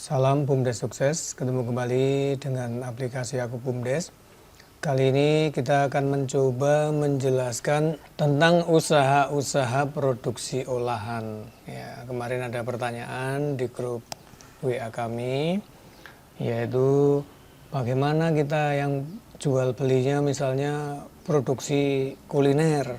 Salam BUMDes sukses, ketemu kembali dengan aplikasi Aku BUMDes. Kali ini kita akan mencoba menjelaskan tentang usaha-usaha produksi olahan. Ya, kemarin ada pertanyaan di grup WA kami, yaitu bagaimana kita yang jual belinya misalnya produksi kuliner,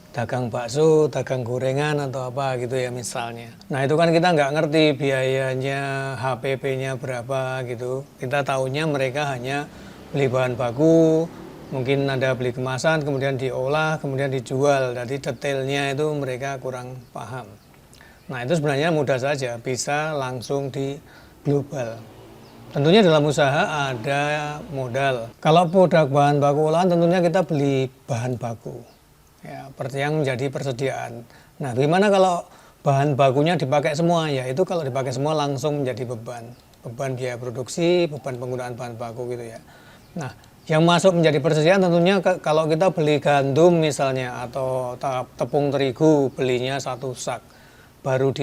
dagang bakso, dagang gorengan atau apa gitu ya misalnya. Nah itu kan kita nggak ngerti biayanya, HPP-nya berapa gitu. Kita tahunya mereka hanya beli bahan baku, mungkin ada beli kemasan, kemudian diolah, kemudian dijual. Jadi detailnya itu mereka kurang paham. Nah itu sebenarnya mudah saja, bisa langsung di global. Tentunya dalam usaha ada modal. Kalau produk bahan baku olahan tentunya kita beli bahan baku. Ya, yang menjadi persediaan. Nah, gimana kalau bahan bakunya dipakai semua? Ya, itu kalau dipakai semua langsung menjadi beban. Beban biaya produksi, beban penggunaan bahan baku gitu ya. Nah, yang masuk menjadi persediaan tentunya kalau kita beli gandum misalnya atau tepung terigu belinya 1 sak. Baru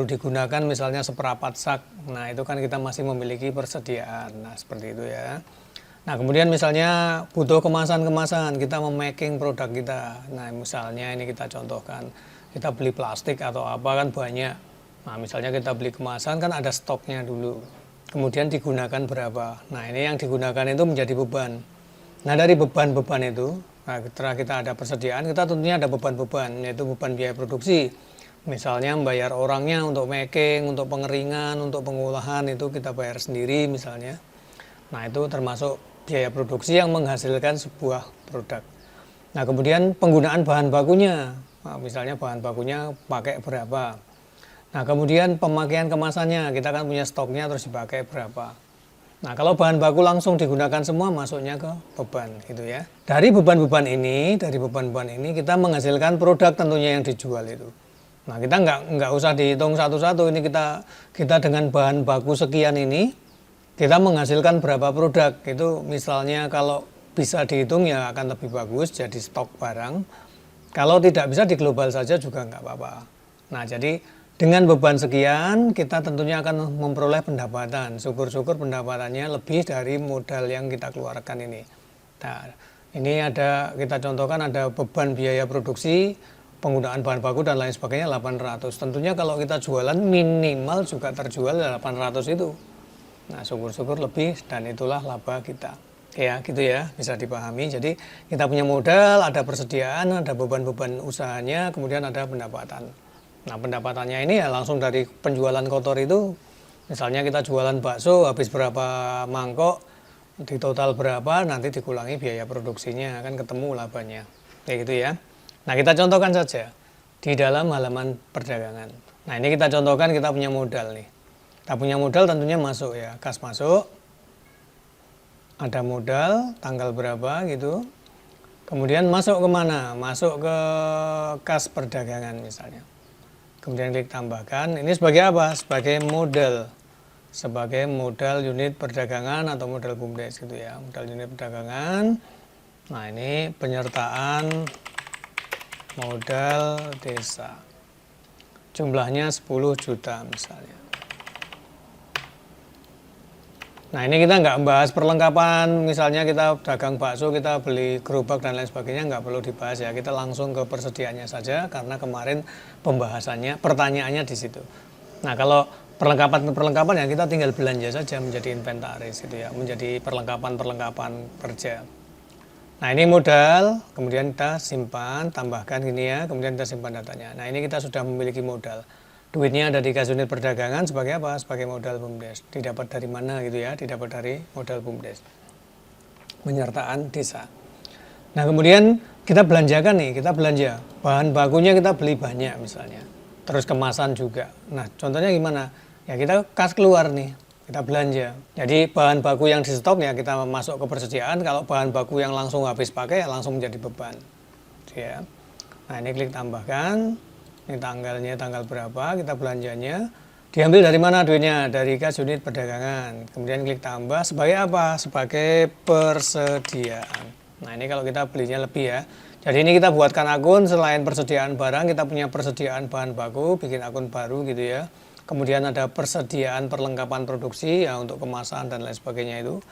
digunakan misalnya seperempat sak. Nah, itu kan kita masih memiliki persediaan. Nah, seperti itu ya. Nah kemudian misalnya butuh kemasan-kemasan, kita memaking produk kita. Nah misalnya ini kita contohkan, kita beli plastik atau apa kan banyak. Nah misalnya kita beli kemasan kan ada stoknya dulu. Kemudian digunakan berapa. Nah ini yang digunakan itu menjadi beban. Nah dari beban-beban itu, nah, setelah kita ada persediaan, kita tentunya ada beban-beban, yaitu beban biaya produksi. Misalnya membayar orangnya untuk making, untuk pengeringan, untuk pengolahan itu kita bayar sendiri misalnya. Nah itu termasuk biaya produksi yang menghasilkan sebuah produk. Nah kemudian penggunaan bahan bakunya, nah, misalnya bahan bakunya pakai berapa. Nah kemudian pemakaian kemasannya, kita kan punya stoknya terus dipakai berapa. Nah kalau bahan baku langsung digunakan semua masuknya ke beban gitu ya. Dari beban-beban ini kita menghasilkan produk tentunya yang dijual itu. Nah kita nggak usah dihitung satu-satu, ini kita dengan bahan baku sekian ini kita menghasilkan berapa produk. Itu misalnya kalau bisa dihitung ya akan lebih bagus jadi stok barang. Kalau tidak bisa di global saja juga nggak apa-apa. Nah jadi dengan beban sekian kita tentunya akan memperoleh pendapatan. Syukur-syukur pendapatannya lebih dari modal yang kita keluarkan ini. Nah ini ada, kita contohkan ada beban biaya produksi, penggunaan bahan baku dan lain sebagainya 800. Tentunya kalau kita jualan minimal juga terjual 800 itu. Nah syukur-syukur lebih dan itulah laba kita. Ya gitu ya, bisa dipahami. Jadi kita punya modal, ada persediaan, ada beban-beban usahanya, kemudian ada pendapatan. Nah pendapatannya ini ya langsung dari penjualan kotor itu. Misalnya kita jualan bakso habis berapa mangkok, di total berapa, nanti dikulangi biaya produksinya, kan ketemu labanya. Kayak gitu ya. Nah kita contohkan saja di dalam halaman perdagangan. Nah ini kita contohkan, kita punya modal nih. Kita punya modal tentunya masuk ya, kas masuk, ada modal, tanggal berapa gitu. Kemudian masuk kemana? Masuk ke kas perdagangan misalnya. Kemudian klik tambahkan, ini sebagai apa? Sebagai modal unit perdagangan atau modal BUMDes gitu ya, modal unit perdagangan. Nah ini penyertaan modal desa. Jumlahnya 10 juta misalnya. Nah ini kita nggak membahas perlengkapan, misalnya kita dagang bakso, kita beli gerobak dan lain sebagainya, nggak perlu dibahas ya. Kita langsung ke persediaannya saja karena kemarin pembahasannya, pertanyaannya di situ. Nah kalau perlengkapan ya kita tinggal belanja saja menjadi inventaris gitu ya, menjadi perlengkapan kerja. Nah ini modal, kemudian kita simpan, tambahkan gini ya, kemudian kita simpan datanya. Nah ini kita sudah memiliki modal. Duitnya ada di kas unit perdagangan sebagai apa? Sebagai modal BUMDes. Didapat dari mana gitu ya? Didapat dari modal BUMDes. Penyertaan desa. Nah kemudian kita belanjakan nih, kita belanja. Bahan bakunya kita beli banyak misalnya. Terus kemasan juga. Nah contohnya gimana? Ya kita kas keluar nih, kita belanja. Jadi bahan baku yang di stok ya kita masuk ke persediaan. Kalau bahan baku yang langsung habis pakai ya langsung menjadi beban. Ya. Nah ini klik tambahkan. Ini tanggalnya tanggal berapa, kita belanjanya. Diambil dari mana duitnya? Dari kas unit perdagangan. Kemudian klik tambah sebagai apa? Sebagai persediaan. Nah ini kalau kita belinya lebih ya. Jadi ini kita buatkan akun, selain persediaan barang, kita punya persediaan bahan baku, bikin akun baru gitu ya. Kemudian ada persediaan perlengkapan produksi ya untuk kemasan dan lain sebagainya itu.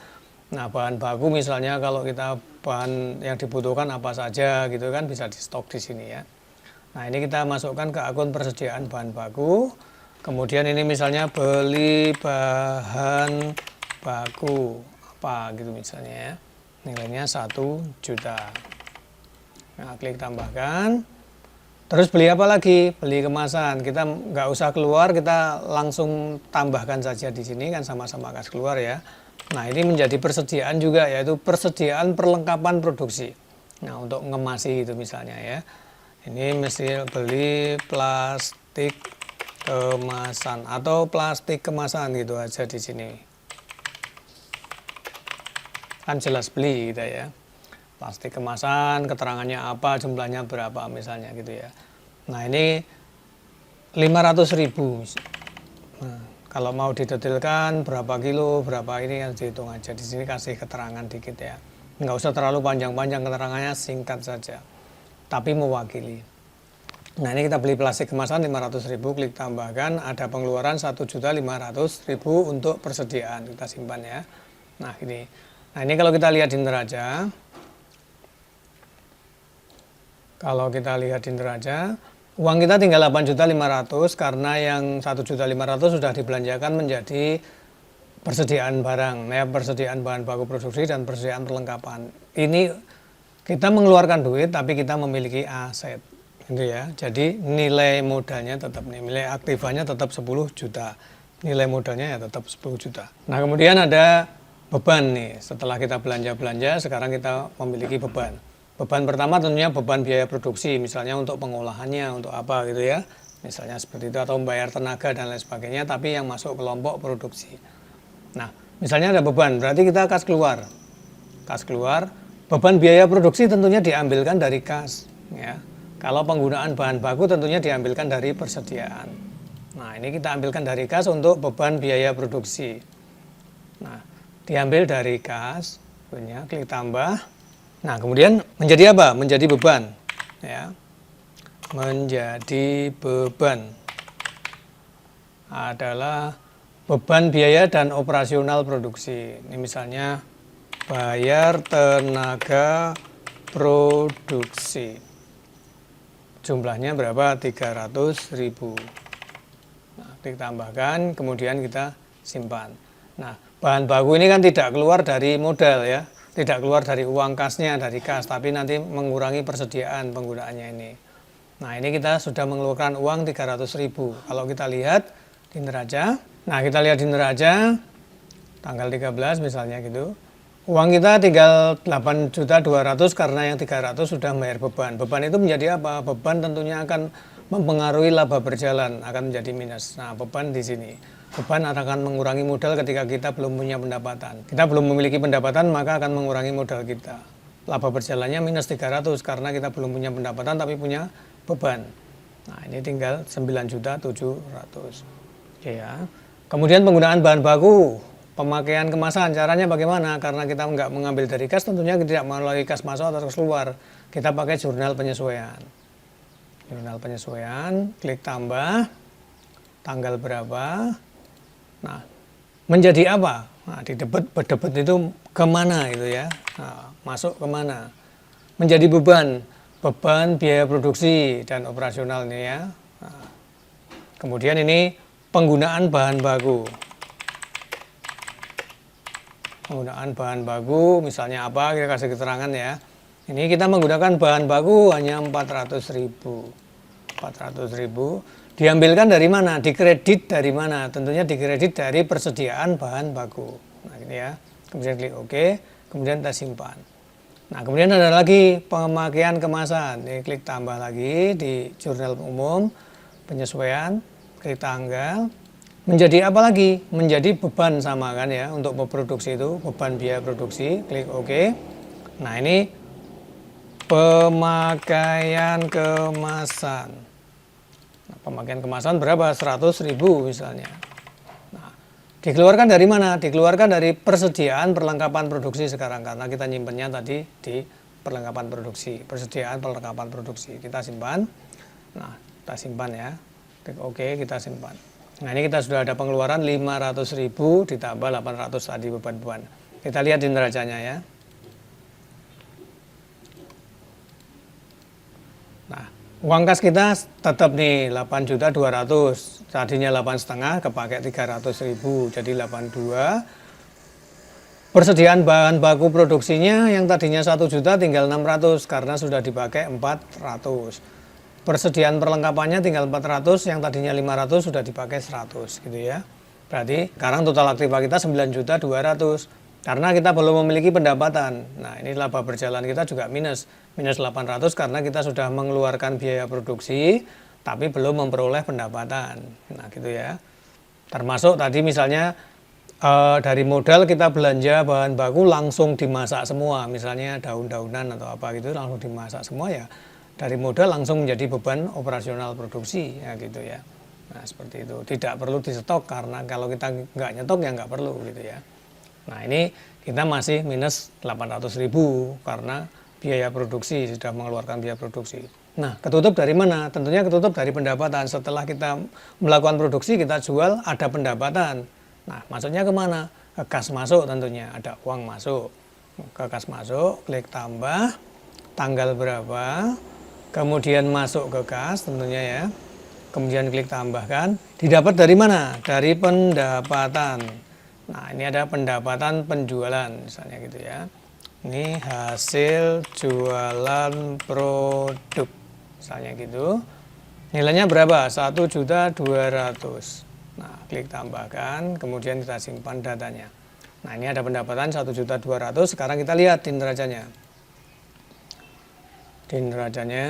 Nah, bahan baku misalnya kalau kita bahan yang dibutuhkan apa saja gitu kan bisa di stok di sini ya. Nah, ini kita masukkan ke akun persediaan bahan baku. Kemudian ini misalnya beli bahan baku apa gitu misalnya ya. Nilainya 1 juta. Nah, klik tambahkan. Terus beli apa lagi? Beli kemasan. Kita nggak usah keluar, kita langsung tambahkan saja di sini kan sama-sama kas keluar ya. Nah, ini menjadi persediaan juga, yaitu persediaan perlengkapan produksi. Nah, untuk ngemasi itu misalnya ya. Ini mesti beli plastik kemasan atau plastik kemasan gitu aja di sini. Kan jelas beli gitu ya. Plastik kemasan, keterangannya apa, jumlahnya berapa misalnya gitu ya. Nah, ini 500.000. Nah, kalau mau didetailkan berapa kilo, berapa ini kan dihitung aja. Di sini kasih keterangan dikit ya. Nggak usah terlalu panjang-panjang keterangannya, singkat saja. Tapi mewakili. Nah, ini kita beli plastik kemasan 500.000, klik tambahkan, ada pengeluaran 1.500.000 untuk persediaan. Kita simpan ya. Nah, ini. Nah, ini kalau kita lihat di neraca. Kalau kita lihat di neraca, uang kita tinggal 8.500.000 karena yang 1.500.000 sudah dibelanjakan menjadi persediaan barang, ya, persediaan bahan baku produksi dan persediaan perlengkapan. Ini kita mengeluarkan duit tapi kita memiliki aset, gitu ya. Jadi nilai modalnya tetap nilai aktifanya tetap 10 juta. Nilai modalnya ya tetap 10 juta. Nah, kemudian ada beban nih. Setelah kita belanja-belanja, sekarang kita memiliki beban. Beban pertama tentunya beban biaya produksi, misalnya untuk pengolahannya, untuk apa gitu ya. Misalnya seperti itu, atau membayar tenaga dan lain sebagainya, tapi yang masuk kelompok produksi. Nah, misalnya ada beban, berarti kita kas keluar. Kas keluar, beban biaya produksi tentunya diambilkan dari kas. Ya. Kalau penggunaan bahan baku tentunya diambilkan dari persediaan. Nah, ini kita ambilkan dari kas untuk beban biaya produksi. Nah, diambil dari kas, punya klik tambah. Nah, kemudian menjadi apa? Menjadi beban. Ya. Menjadi beban adalah beban biaya dan operasional produksi. Ini misalnya bayar tenaga produksi. Jumlahnya berapa? 300.000. Nah, klik tambahkan, kemudian kita simpan. Nah, bahan baku ini kan tidak keluar dari modal ya. Tidak keluar dari uang kasnya, dari kas, tapi nanti mengurangi persediaan penggunaannya ini. Nah, ini kita sudah mengeluarkan uang 300.000. Kalau kita lihat di neraca, nah kita lihat di neraca tanggal 13 misalnya gitu. Uang kita tinggal 8.200.000 karena yang 300 sudah bayar beban. Beban itu menjadi apa? Beban tentunya akan mempengaruhi laba berjalan, akan menjadi minus. Nah, beban di sini. Beban akan mengurangi modal ketika kita belum punya pendapatan. Kita belum memiliki pendapatan, maka akan mengurangi modal kita. Laba berjalannya minus 300 karena kita belum punya pendapatan tapi punya beban. Nah, ini tinggal 9.700.000. Ya. Kemudian penggunaan bahan baku, pemakaian kemasan, caranya bagaimana? Karena kita nggak mengambil dari kas, tentunya tidak melalui kas masuk atau kas keluar. Kita pakai jurnal penyesuaian. Jurnal penyesuaian, klik tambah, tanggal berapa. Nah, menjadi apa? Nah, di debit itu kemana itu ya? Nah, masuk kemana? Menjadi beban biaya produksi dan operasional ini ya. Nah, kemudian ini penggunaan bahan baku. Penggunaan bahan baku, misalnya apa? Kita kasih keterangan ya. Ini kita menggunakan bahan baku hanya 400.000. 400.000. Diambilkan dari mana? Dikredit dari mana? Tentunya dikredit dari persediaan bahan baku. Nah, ini ya. Kemudian klik OK, kemudian kita simpan. Nah, kemudian ada lagi pemakaian kemasan. Ini klik tambah lagi di jurnal umum, penyesuaian, klik tanggal. Menjadi apa lagi? Menjadi beban sama kan ya, untuk memproduksi itu, beban biaya produksi, klik OK. Nah, ini pemakaian kemasan. Pemakaian kemasan berapa? 100.000 misalnya. Nah, dikeluarkan dari mana? Dikeluarkan dari persediaan perlengkapan produksi sekarang karena kita nyimpennya tadi di perlengkapan produksi, persediaan perlengkapan produksi. Kita simpan. Nah, kita simpan ya. Klik OK, kita simpan. Nah, ini kita sudah ada pengeluaran 500.000 ditambah 800 tadi beban-beban. Kita lihat di neracanya ya. Nah, uang kas kita tetap nih 8.200.000. Tadinya 8,5 kepakai 300.000 jadi 82. Persediaan bahan baku produksinya yang tadinya 1 juta tinggal 600 karena sudah dipakai 400. Persediaan perlengkapannya tinggal 400, yang tadinya 500 sudah dipakai 100 gitu ya. Berarti sekarang total aktiva kita 9.200.000 karena kita belum memiliki pendapatan. Nah, ini laba berjalan kita juga minus 800 karena kita sudah mengeluarkan biaya produksi tapi belum memperoleh pendapatan. Nah, gitu ya. Termasuk tadi misalnya dari modal kita belanja bahan baku langsung dimasak semua, misalnya daun-daunan atau apa gitu langsung dimasak semua ya. Dari modal langsung menjadi beban operasional produksi ya gitu ya. Nah, seperti itu. Tidak perlu disetok karena kalau kita nggak nyetok ya nggak perlu gitu ya. Nah, ini kita masih minus 800.000 karena biaya produksi, sudah mengeluarkan biaya produksi. Nah, ketutup dari mana? Tentunya ketutup dari pendapatan. Setelah kita melakukan produksi, kita jual, ada pendapatan. Nah, maksudnya kemana? Ke kas masuk tentunya, ada uang masuk. Ke kas masuk, klik tambah, tanggal berapa, kemudian masuk ke kas tentunya ya, kemudian klik tambahkan. Didapat dari mana? Dari pendapatan. Nah, ini ada pendapatan penjualan misalnya gitu ya. Ini hasil jualan produk misalnya gitu. Nilainya berapa? 1.200.000. Nah, klik tambahkan, kemudian kita simpan datanya. Nah, ini ada pendapatan 1.200.000. Sekarang kita lihat di neracanya. Di neracanya.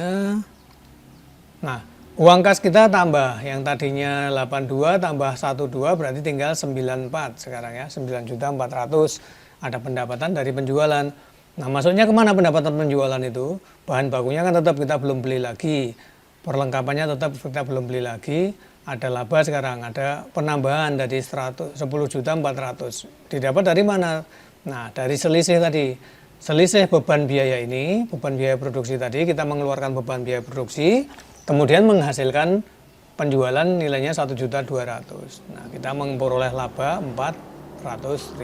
Nah, uang kas kita tambah, yang tadinya 82 tambah 12 berarti tinggal 94 sekarang ya, 9.400.000. Ada pendapatan dari penjualan. Nah, maksudnya kemana pendapatan penjualan itu? Bahan bakunya kan tetap kita belum beli lagi, perlengkapannya tetap kita belum beli lagi. Ada laba sekarang, ada penambahan dari 10.400.000. Didapat dari mana? Nah, dari selisih tadi. Selisih beban biaya ini, beban biaya produksi tadi, kita mengeluarkan beban biaya produksi, kemudian menghasilkan penjualan nilainya 1.200.000. Nah, kita memperoleh laba 400.000.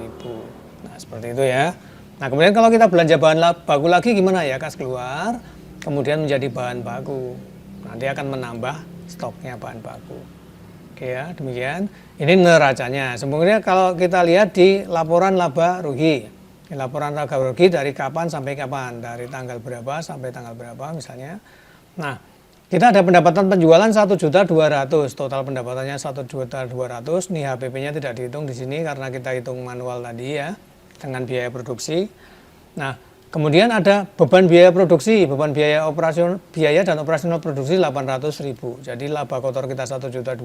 Nah, seperti itu ya. Nah, kemudian kalau kita belanja bahan baku lagi gimana ya? Kas keluar, kemudian menjadi bahan baku. Nanti akan menambah stoknya bahan baku. Oke ya, demikian. Ini neracanya. Sebenarnya kalau kita lihat di laporan laba rugi. Laporan laba rugi dari kapan sampai kapan, dari tanggal berapa sampai tanggal berapa misalnya. Nah, kita ada pendapatan penjualan 1.200.000, total pendapatannya 1.200.000. Nih HPP-nya tidak dihitung di sini karena kita hitung manual tadi ya, dengan biaya produksi. Nah, kemudian ada beban biaya produksi, beban biaya dan operasional produksi 800.000. Jadi laba kotor kita 1.200.000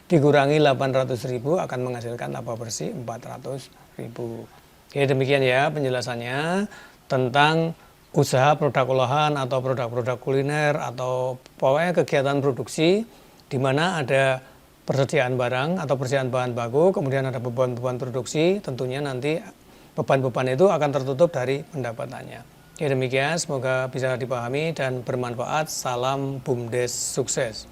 dikurangi 800.000 akan menghasilkan laba bersih 400.000. Oke, demikian ya penjelasannya tentang usaha produk olahan atau produk-produk kuliner atau pokoknya kegiatan produksi di mana ada persediaan barang atau persediaan bahan baku, kemudian ada beban-beban produksi, tentunya nanti beban-beban itu akan tertutup dari pendapatannya. Oke, demikian, semoga bisa dipahami dan bermanfaat. Salam BUMDes sukses.